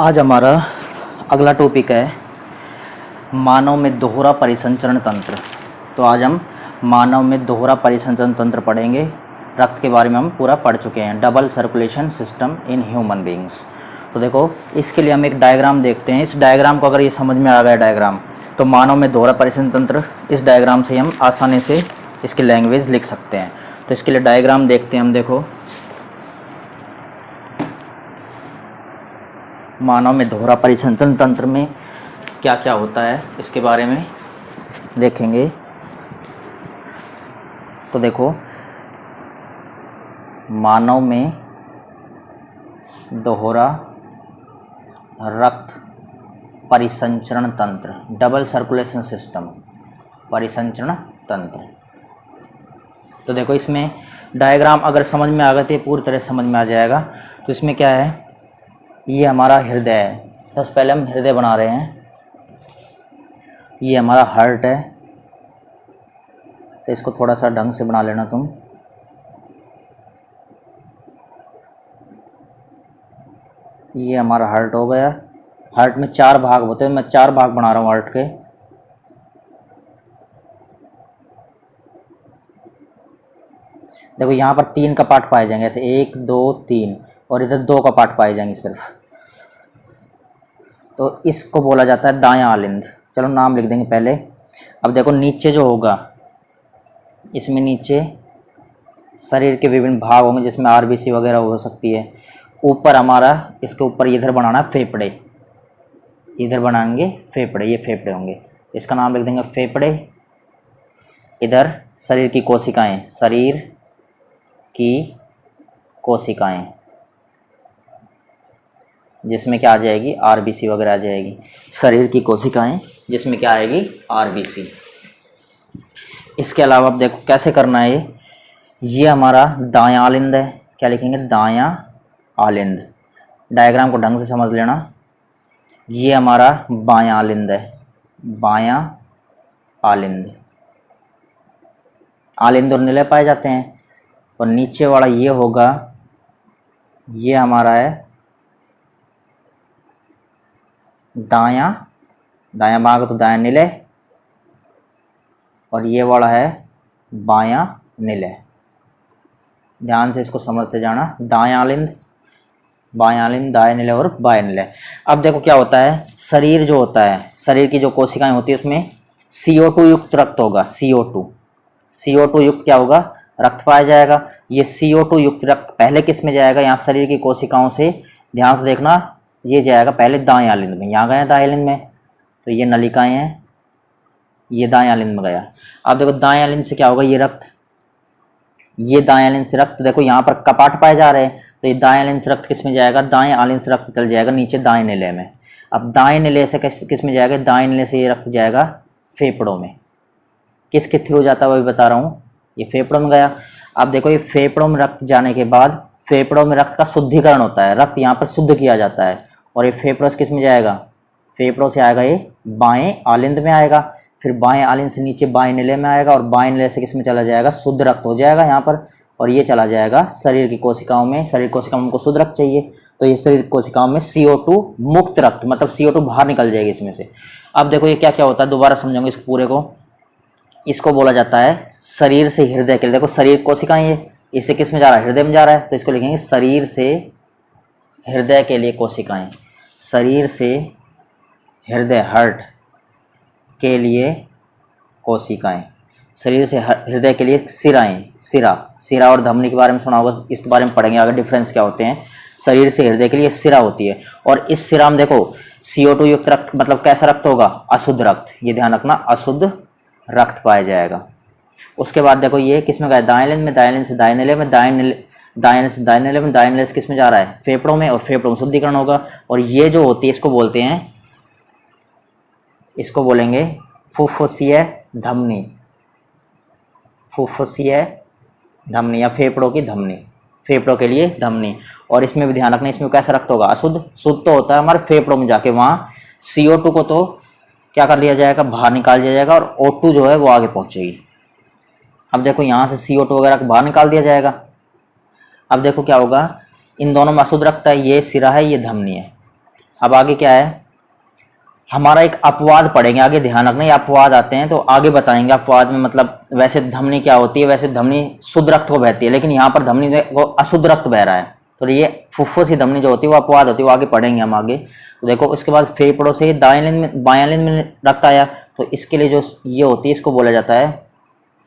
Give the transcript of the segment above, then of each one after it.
आज हमारा अगला टॉपिक है मानव में दोहरा परिसंचरण तंत्र। तो आज हम मानव में दोहरा परिसंचरण तंत्र पढ़ेंगे। रक्त के बारे में हम पूरा पढ़ चुके हैं, double circulation system in human beings. तो देखो, इसके लिए हम एक डायग्राम देखते हैं। इस डायग्राम को अगर ये समझ में आ गया डायग्राम, तो मानव में दोहरा परिसंचरण तंत्र, इस डायग्राम से हम आसानी से इसकी लैंग्वेज लिख सकते हैं। तो इसके लिए डायग्राम देखते हैं हम। देखो, मानव में दोहरा परिसंचरण तंत्र में क्या क्या होता है इसके बारे में देखेंगे। तो देखो, मानव में दोहरा रक्त परिसंचरण तंत्र, डबल सर्कुलेशन सिस्टम परिसंचरण तंत्र। तो देखो, इसमें डायग्राम अगर समझ में आ गए तो पूरी तरह समझ में आ जाएगा। तो इसमें क्या है, ये हमारा हृदय है। सबसे पहले हम हृदय बना रहे हैं। ये हमारा हार्ट है, तो इसको थोड़ा सा ढंग से बना लेना तुम। ये हमारा हार्ट हो गया। हार्ट में 4 भाग होते हैं, मैं 4 भाग बना रहा हूँ हार्ट के। देखो, यहाँ पर 3 कपाट पाए जाएंगे, ऐसे 1 2 3, और इधर 2 कपाट पाए जाएंगे सिर्फ। तो इसको बोला जाता है दायां आलिंद। चलो नाम लिख देंगे पहले। अब देखो, नीचे जो होगा, इसमें नीचे शरीर के विभिन्न भाग होंगे जिसमें आरबीसी वगैरह हो सकती है। ऊपर हमारा, इसके ऊपर इधर बनाना है फेफड़े, इधर बनाएंगे फेफड़े, ये फेफड़े होंगे, तो इसका नाम लिख देंगे फेफड़े। इधर शरीर की कोशिकाएं, शरीर की कोशिकाएं, जिसमें क्या आ जाएगी, आरबीसी वगैरह आ जाएगी। शरीर की कोशिकाएं जिसमें क्या आएगी, आरबीसी। इसके अलावा अब देखो कैसे करना है ये हमारा दायां आलिंद है। क्या लिखेंगे, दायां आलिंद। डायग्राम को ढंग से समझ लेना। ये हमारा बायां आलिंद है, बायां आलिंद। आलिंद और निलय पाए जाते हैं। और नीचे वाला ये होगा, ये हमारा है दायां, दायां भाग तो दायां निलय, और ये वाला है बायां निलय। ध्यान से इसको समझते जाना। दायां आलिंद, बायां आलिंद, दायां निलय और बायां निलय। अब देखो क्या होता है, शरीर जो होता है, शरीर की जो कोशिकाएं होती है उसमें CO2 युक्त रक्त होगा। CO2 युक्त क्या होगा, रक्त पाया जाएगा। ये CO2 युक्त रक्त पहले किस में जाएगा, यहाँ शरीर की कोशिकाओं से, ध्यान से देखना, ये जाएगा पहले दाएं आलिंद में। यहाँ गया दाएं आलिंद में, तो ये नलिकाएं हैं, ये दाएं आलिंद में गया। अब देखो, दाएं आलिंद से क्या होगा, ये रक्त, ये दाएं आलिंद से रक्त, देखो यहाँ पर कपाट पाए जा रहे हैं, तो ये दाएं आलिंद से रक्त किस में जाएगा, दाएं आलिंद से रक्त चल जाएगा नीचे दाएं निलय में। अब दाएं निलय से किस में जाएगा, दाएं निलय से ये रक्त जाएगा फेफड़ों में। किसके थ्रू जाता है वही बता रहा हूँ, ये फेफड़ों में गया। अब देखो, ये फेफड़ों में रक्त जाने के बाद फेफड़ों में रक्त का शुद्धिकरण होता है, रक्त यहाँ पर शुद्ध किया जाता है, और ये फेफड़ों से किस में जाएगा, फेफड़ों से आएगा ये बाएं आलिंद में आएगा। फिर बाएं आलिंद से नीचे बाएं निलय में आएगा, और बाएं निलय से किस में चला जाएगा, शुद्ध रक्त हो जाएगा यहाँ पर, और ये चला जाएगा शरीर की कोशिकाओं में। शरीर कोशिकाओं में हमको शुद्ध रक्त चाहिए, तो ये शरीर कोशिकाओं में CO2 मुक्त रक्त, मतलब CO2 बाहर निकल जाएगी इसमें से। अब देखो ये क्या क्या होता है, दोबारा समझेंगे इस पूरे को। इसको बोला जाता है शरीर से हृदय के लिए। देखो, शरीर कोशिकाएं, ये इससे किस में जा रहा है, हृदय में जा रहा है, तो इसको लिखेंगे शरीर से हृदय के लिए कोशिकाएं। शरीर से हृदय, हार्ट के लिए कोशिकाएं। शरीर से हृदय के लिए सिराएं, सिरा और धमनी के बारे में सुना होगा, इसके बारे में पढ़ेंगे आगे डिफरेंस क्या होते हैं। शरीर से हृदय के लिए सिरा होती है, और इस सिरा में देखो CO2 युक्त रक्त, मतलब कैसा रक्त होगा, अशुद्ध रक्त, ये ध्यान रखना, अशुद्ध रक्त पाया जाएगा। उसके बाद देखो, ये किस में गया, दाएं आलिंद में, दाएं आलिंद से दाएं निलय में, दाएं आलिंद से दाएं निलय में, दाएं निलय से किस में जा रहा है, फेफड़ों में, और फेफड़ों में शुद्धिकरण होगा। और ये जो होती है इसको बोलते हैं, इसको बोलेंगे फुफ्फुसीय धमनी, फुफ्फुसीय धमनी या फेफड़ों की धमनी, फेफड़ों के लिए धमनी। और इसमें भी ध्यान रखना, इसमें कैसा रक्त होगा, अशुद्ध। शुद्ध तो होता है हमारे फेफड़ों में जाके, वहाँ CO2 को तो क्या कर लिया जाएगा, बाहर निकाल दिया जाएगा, और O2 जो है वो आगे पहुँचेगी। अब देखो, यहाँ से CO2 वगैरह को बाहर निकाल दिया जाएगा। अब देखो क्या होगा, इन दोनों में अशुद्ध रक्त है, ये सिरा है, ये धमनी है। अब आगे क्या है, हमारा एक अपवाद पढ़ेंगे आगे, ध्यान रखना ये अपवाद आते हैं तो आगे बताएंगे। अपवाद में मतलब वैसे धमनी क्या होती है, वैसे धमनी शुद्ध रक्त को बहती है, लेकिन यहाँ पर धमनी में वो अशुद्ध रक्त बह रहा है, तो ये फुफ्फुसी धमनी जो होती है वो अपवाद होती है, वो आगे पढ़ेंगे हम आगे। तो देखो उसके बाद फेफड़ों से दाएं लिंग में बायां लिंग में रक्त आया, तो इसके लिए जो ये होती है इसको बोला जाता है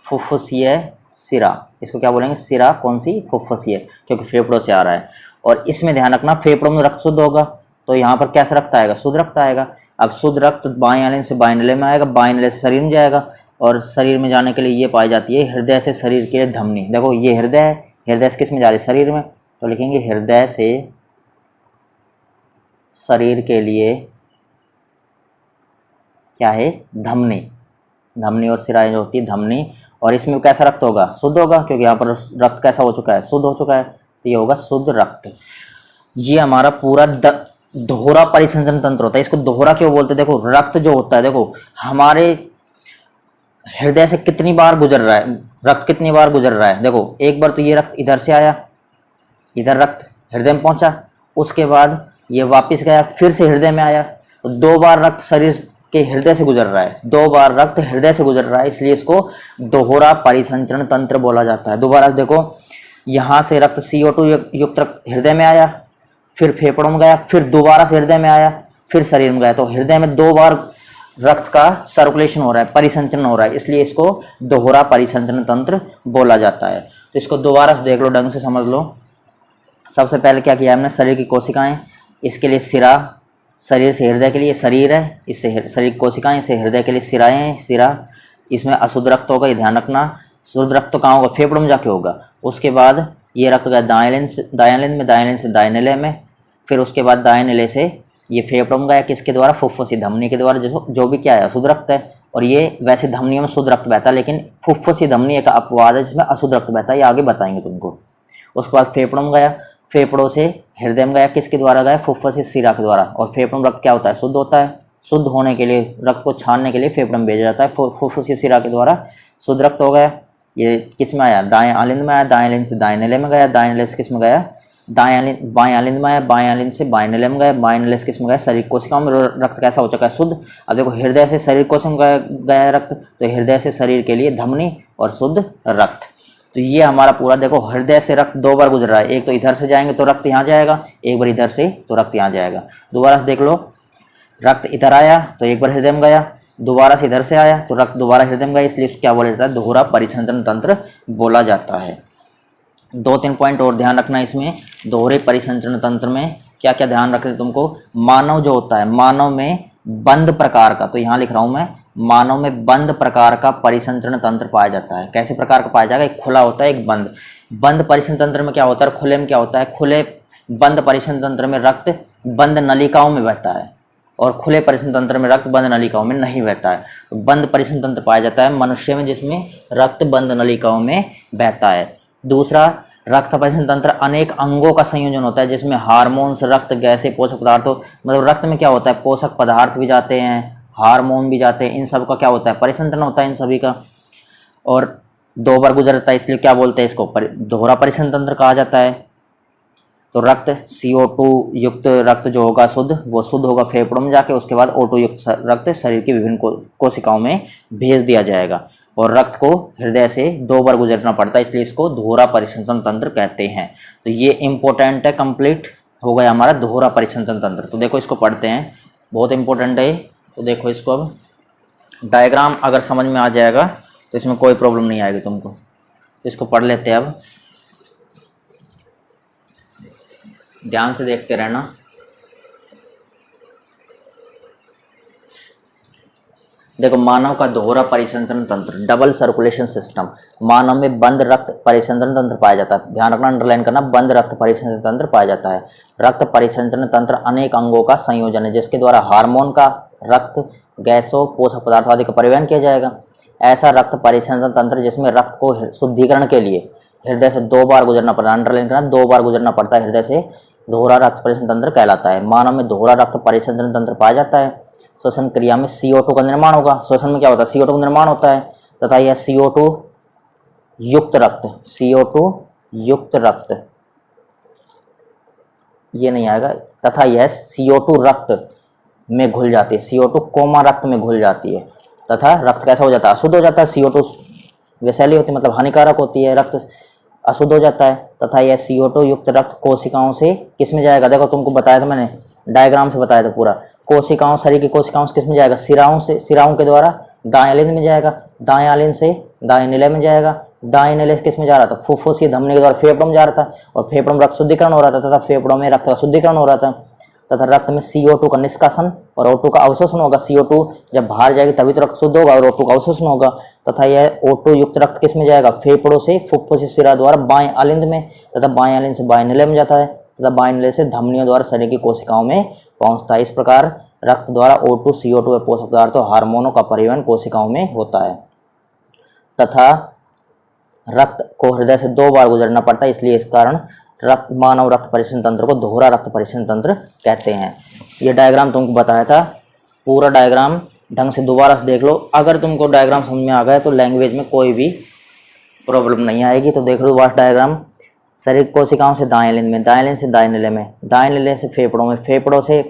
फुफ्फुसीय सिरा। इसको क्या बोलेंगे, सिरा कौन सी, फुफ्फुसीय, क्योंकि फेफड़ों से आ रहा है। और इसमें ध्यान रखना फेफड़ों में रक्त शुद्ध होगा, तो यहाँ पर कैसा रक्त आएगा, शुद्ध रक्त आएगा। अब शुद्ध रक्त बाएं लिंग से बाएं निले में आएगा, बाएं निले से शरीर में जाएगा, और शरीर में जाने के लिए ये पाई जाती है हृदय से शरीर के लिए धमनी। देखो ये हृदय है, हृदय से किस में जा रही है, शरीर में, तो लिखेंगे हृदय से शरीर के लिए क्या है, धमनी। धमनी और सिराएं जो होती है धमनी, और इसमें कैसा रक्त होगा, शुद्ध होगा, क्योंकि यहाँ पर रक्त कैसा हो चुका है, शुद्ध हो चुका है, तो ये होगा शुद्ध रक्त। ये हमारा पूरा दोहरा परिसंचरण तंत्र होता है। इसको दोहरा क्यों बोलते हैं, देखो रक्त जो होता है, देखो हमारे हृदय से कितनी बार गुजर रहा है, रक्त कितनी बार गुजर रहा है। देखो एक बार तो ये रक्त इधर से आया, इधर रक्त हृदय में पहुंचा, उसके बाद ये वापस गया, फिर से हृदय में आया, तो 2 बार रक्त शरीर के हृदय से गुजर रहा है, 2 बार रक्त हृदय से गुजर रहा है, इसलिए इसको दोहरा परिसंचरण तंत्र बोला जाता है। दोबारा देखो यहाँ से रक्त CO2 युक्त रक्त हृदय में आया, फिर फेफड़ों में गया, फिर दोबारा से हृदय में आया, फिर शरीर में गया, तो हृदय में 2 बार रक्त का सर्कुलेशन हो रहा है, परिसंचरण हो रहा है, इसलिए इसको दोहरा परिसंचरण तंत्र बोला जाता है। तो इसको दोबारा से देख लो, ढंग से समझ लो। सबसे पहले क्या किया हमने, शरीर की कोशिकाएं, इसके लिए सिरा, शरीर से हृदय के लिए शरीर है, इससे शरीर कोशिकाएं, इससे हृदय के लिए सिराएं हैं, सिरा। इसमें अशुद्ध रक्त होगा, ये ध्यान रखना, शुद्ध रक्त तो कहाँ होगा, फेफड़ों में जाके होगा। उसके बाद ये रक्त गया दाएं लिंग से दाएं लिंग में, दाएं लिंग से दाएं निले में, फिर उसके बाद दाएं निले से ये फेफड़ों में गया, किसके द्वारा, फुफ्फुसी धमनी के द्वारा, जो भी क्या है अशुद्ध रक्त है। और ये वैसे धमनियों में शुद्ध रक्त बहता है, लेकिन फुफ्फुसी धमनी एक अपवाद है जिसमें अशुद्ध रक्त बहता है, ये आगे बताएंगे तुमको। उसके बाद फेफड़ों में गया, फेफड़ों से हृदय में गया, किसके द्वारा गया, फुफ्फुसी सिरा के द्वारा। और फेफड़ों में रक्त क्या होता है, शुद्ध होता है, शुद्ध होने के लिए रक्त को छानने के लिए फेफड़ों में भेजा जाता है, फुफ्फुसी सिरा के द्वारा शुद्ध रक्त हो गया। ये किस में आया, दाएं आलिंद में आया, दाएं आलिंद से दाएं निले में गया, दाएं निले से किस में गया, दाएं आलिंद, बाएं आलिंद में आया, बाएं आलिंद से बाएं निले में गया, बाएं निले से किस में गया, शरीर कोशिकाओं में रक्त कैसा हो चुका है, शुद्ध। अब देखो हृदय से शरीर कोशिकाओं में गया रक्त, तो हृदय से शरीर के लिए धमनी और शुद्ध रक्त। तो ये हमारा पूरा देखो, हृदय से रक्त 2 बार गुजर रहा है, एक तो इधर से जाएंगे तो रक्त यहाँ जाएगा, एक बार इधर से तो रक्त यहाँ जाएगा। दोबारा से देख लो, रक्त इधर आया तो एक बार हृदय में गया, दोबारा से इधर से आया तो रक्त दोबारा हृदय में गया, इसलिए क्या बोला जाता है, दोहरा परिसंचरण तंत्र बोला जाता है। 2-3 पॉइंट और ध्यान रखना इसमें, दोहरे परिसंचरण तंत्र में क्या क्या ध्यान रखना तुमको। मानव जो होता है, मानव में बंद प्रकार का, तो यहाँ लिख रहा हूँ मैं, मानव में बंद प्रकार का परिसंचरण तंत्र पाया जाता है। कैसे प्रकार का पाया जाएगा, एक खुला होता है, एक बंद। बंद परिसंचरण तंत्र में क्या होता है, खुले में क्या होता है, खुले बंद परिसंचरण तंत्र में रक्त बंद नलिकाओं में बहता है, और खुले परिसंचरण तंत्र में रक्त बंद नलिकाओं में नहीं बहता है। तो बंद परिसंचरण तंत्र पाया जाता है मनुष्य में, जिसमें रक्त बंद नलिकाओं में बहता है। दूसरा, रक्त परिसंचरण तंत्र अनेक अंगों का संयोजन होता है, जिसमें हार्मोन्स, रक्त, गैसें, पोषक पदार्थों, मतलब रक्त में क्या होता है, पोषक पदार्थ भी जाते हैं, हार्मोन भी जाते हैं, इन सब का क्या होता है, परिसंचरण होता है इन सभी का। और 2 बार गुजरता है, इसलिए क्या बोलते हैं इसको, दोहरा परिसंचरण तंत्र कहा जाता है। तो रक्त CO2 युक्त रक्त जो होगा शुद्ध, वो शुद्ध होगा फेफड़ों में जाके, उसके बाद O2 युक्त रक्त शरीर की विभिन्न कोशिकाओं में भेज दिया जाएगा, और रक्त को हृदय से 2 बार गुजरना पड़ता है, इसलिए इसको दोहरा परिसंचरण तंत्र कहते हैं। तो ये इंपॉर्टेंट है, कंप्लीट हो गया हमारा दोहरा परिसंचरण तंत्र। तो देखो इसको पढ़ते हैं, बहुत इंपॉर्टेंट है। तो देखो इसको, अब डायग्राम अगर समझ में आ जाएगा तो इसमें कोई प्रॉब्लम नहीं आएगी तुमको। तो इसको पढ़ लेते हैं, अब ध्यान से देखते रहना। देखो, मानव का दोहरा परिसंचरण तंत्र, डबल सर्कुलेशन सिस्टम। मानव में बंद रक्त परिसंचरण तंत्र पाया जाता है, ध्यान रखना, अंडरलाइन करना, बंद रक्त परिसंचरण तंत्र पाया जाता है। रक्त परिसंचरण तंत्र अनेक अंगों का संयोजन है, जिसके द्वारा हार्मोन का, रक्त, गैसों, पोषक पदार्थ आदि का परिवहन किया जाएगा। ऐसा रक्त परिसंचरण तंत्र जिसमें रक्त को शुद्धिकरण के लिए हृदय से 2 बार गुजरना पड़ता है, अंडरलाइन करना, 2 बार गुजरना पड़ता है हृदय से, दोहरा रक्त परिसंचरण तंत्र कहलाता है। मानव में दोहरा रक्त परिसंचरण तंत्र पाया जाता है। श्वसन क्रिया में CO2 का निर्माण होगा। श्वसन में क्या होता है, CO2 का निर्माण होता है, तथा यह CO2 युक्त रक्त, CO2 युक्त रक्त ये नहीं आएगा, तथा यह CO2 रक्त में घुल जाती है, CO2 कोमा रक्त में घुल जाती है, तथा रक्त कैसा हो जाता है, अशुद्ध हो जाता है। CO2 विषैली होती है, मतलब हानिकारक होती है, रक्त अशुद्ध हो जाता है। तथा यह CO2 युक्त रक्त कोशिकाओं से किस में जाएगा, देखो तुमको बताया था मैंने, डायग्राम से बताया था पूरा, कोशिकाओं, शरीर की कोशिकाओं से किस में जाएगा, सिराओं से, सिराओं के द्वारा दायां में जाएगा, दायां से दाएं निलय में जाएगा, दाएं निलय से किस में जा रहा था, फुफ्फुस, धमनी के द्वारा फेफड़ों में जा रहा था, और फेफड़ों में रक्त शुद्धिकरण हो रहा था, तथा फेफड़ों में रक्त का शुद्धिकरण हो रहा था, तथा रक्त में CO2 का निष्कासन और O2 का अवशोषण होगा। CO2 जब बाहर जाएगी तभी तो रक्त शुद्ध होगा, और O2 का अवशोषण होगा। तथा यह O2 युक्त रक्त किस में जाएगा, फेफड़ों से फुफ्फुस सिरा द्वारा बाएं आलिंद में, तथा बाएं आलिंद से बाएं निलय में जाता है, तथा बाएं निलय से धमनियों द्वारा शरीर की कोशिकाओं में पहुंचता है। इस प्रकार रक्त द्वारा O2, CO2 व पोषक पदार्थों, हार्मोनों का परिवहन कोशिकाओं में होता है, तथा रक्त को हृदय से 2 बार गुजरना पड़ता है, इसलिए इस कारण मानव रक्त परिसरण तंत्र को दोहरा रक्त परिसरण तंत्र कहते हैं। ये डायग्राम तुमको बताया था, पूरा डायग्राम ढंग से दोबारा से देख लो। अगर तुमको डायग्राम समझ में आ गया तो लैंग्वेज में कोई भी प्रॉब्लम नहीं आएगी। तो देख लो वास्ट डायग्राम, शरीर कोशिकाओं से दाएं आलिंद में, दाएं आलिंद से दाएं निलय में, दाएं निलय से फेफड़ों में, फेफड़ों से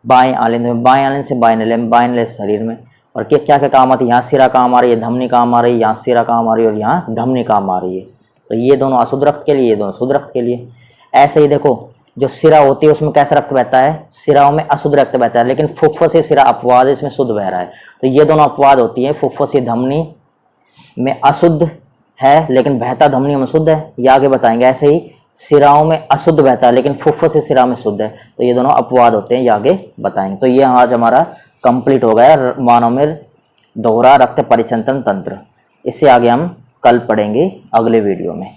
बाएं आलिंद में, बाएं आलिंद से बाएं निलय में, बाएं निलय से शरीर में। और क्या क्या काम आती है, यहाँ सिरा काम आ रही है, धमनी काम आ रही है, यहाँ सिरा काम आ रही है, और यहाँ धमनी काम आ रही है। तो ये दोनों अशुद्ध रक्त के लिए, ये दोनों शुद्ध रक्त के लिए। ऐसे ही देखो जो सिरा होती है उसमें कैसा रक्त बहता है, सिराओं में अशुद्ध रक्त बहता है, लेकिन फुफ्फुस से सिरा अपवाद, इसमें शुद्ध बह रहा है। तो ये दोनों अपवाद होती है, फुफ्फुस धमनी में अशुद्ध है लेकिन बहता धमनी में शुद्ध है, ये आगे बताएंगे। ऐसे ही सिराओं में अशुद्ध बहता है लेकिन फुफ्फुस से सिरा में शुद्ध है, तो ये दोनों अपवाद होते हैं, ये आगे बताएंगे। तो ये आज हमारा कंप्लीट हो गया मानव में दोहरा रक्त परिसंचरण तंत्र। इससे आगे हम कल पढ़ेंगे अगले वीडियो में।